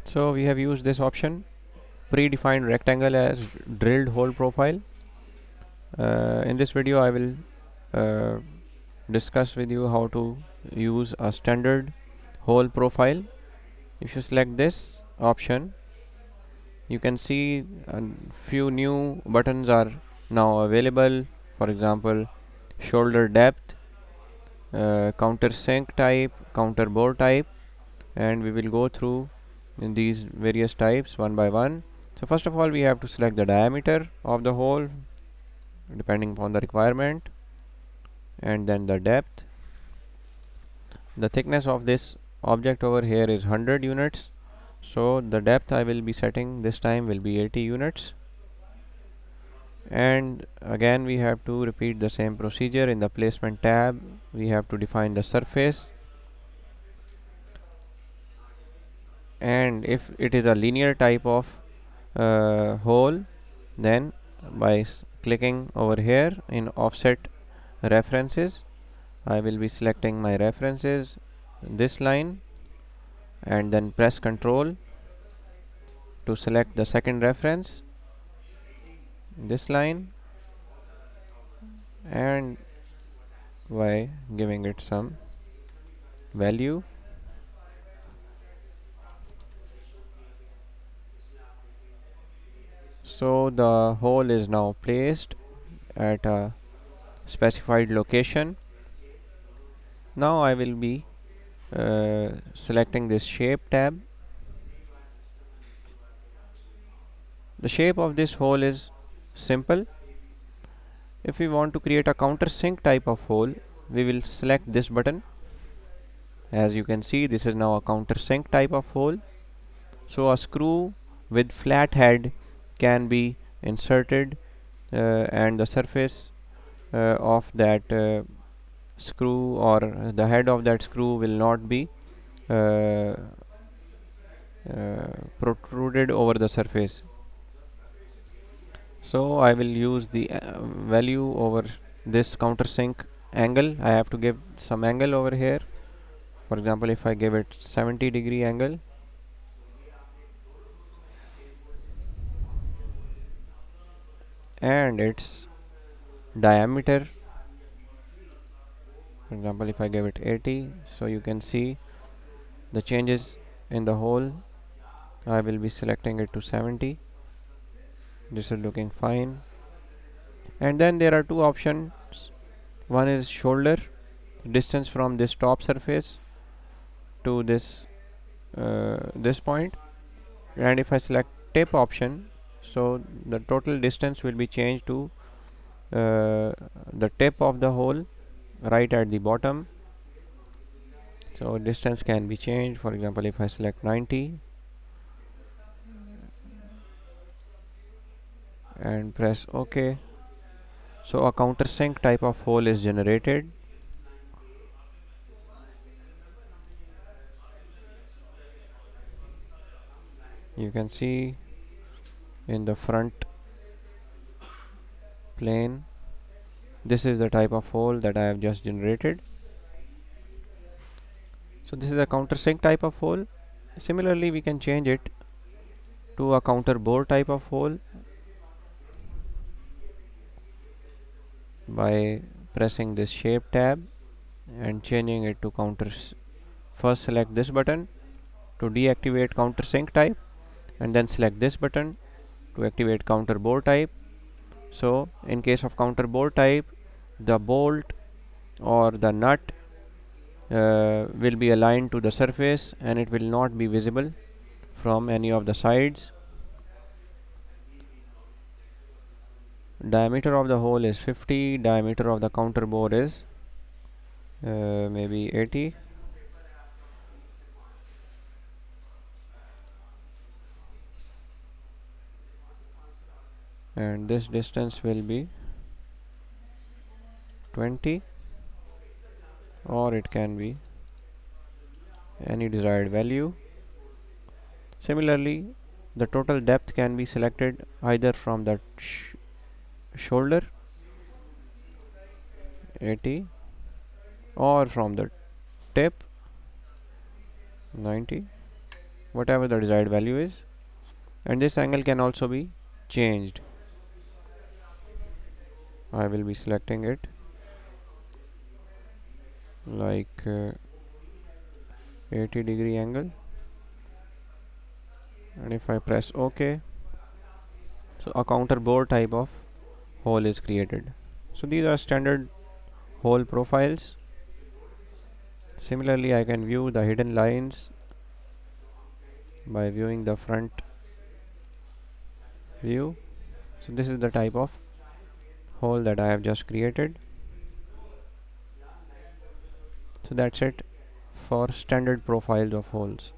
So we have used this option, predefined rectangle as drilled hole profile. In this video I will uh, discuss with you how to use a standard hole profile. If you select this option, you can see a few new buttons are now available. For example, shoulder depth, countersink type, counter bore type, and we will go through in these various types one by one. So first of all, we have to select the diameter of the hole depending upon the requirement, and then the depth. The thickness of this object over here is 100 units, so the depth I will be setting this time will be 80 units. And again we have to repeat the same procedure. In the placement tab, we have to define the surface, and if it is a linear type of hole, then by clicking over here in offset references, I will be selecting my references, this line, and then press Ctrl to select the second reference, this line, and by giving it some value. So the hole is now placed at a specified location. Now I will be selecting this shape tab. The shape of this hole is simple. If we want to create a countersink type of hole, we will select this button. As you can see, this is now a countersink type of hole. So a screw with flat head can be inserted, and the surface of that screw, or the head of that screw, will not be uh, protruded over the surface. So I will use the value over this countersink angle. I have to give some angle over here. For example, if I give it 70-degree angle, and its diameter, for example, if I give it 80, so you can see the changes in the hole. I will be selecting it to 70. This is looking fine. And then there are two options. One is shoulder distance from this top surface to this point, and if I select tip option, so the total distance will be changed to the tip of the hole right at the bottom. So distance can be changed. For example, if I select 90 and press OK, so a countersink type of hole is generated. You can see in the front plane, this is the type of hole that I have just generated. So this is a countersink type of hole. Similarly, we can change it to a counter bore type of hole by pressing this shape tab and changing it to counters. First select this button to deactivate countersink type, and then select this button to activate counter bore type. So in case of counter bore type, the bolt or the nut will be aligned to the surface, and it will not be visible from any of the sides. Diameter of the hole is 50. Diameter of the counter bore is maybe 80. And this distance will be 20, or it can be any desired value. Similarly, the total depth can be selected either from the shoulder 80, or from the tip 90, whatever the desired value is, and this angle can also be changed. I will be selecting it like 80-degree angle, and if I press OK, so a counter bore type of hole is created. So these are standard hole profiles. Similarly, I can view the hidden lines by viewing the front view. So this is the type of hole that I have just created. So that's it for standard profiles of holes.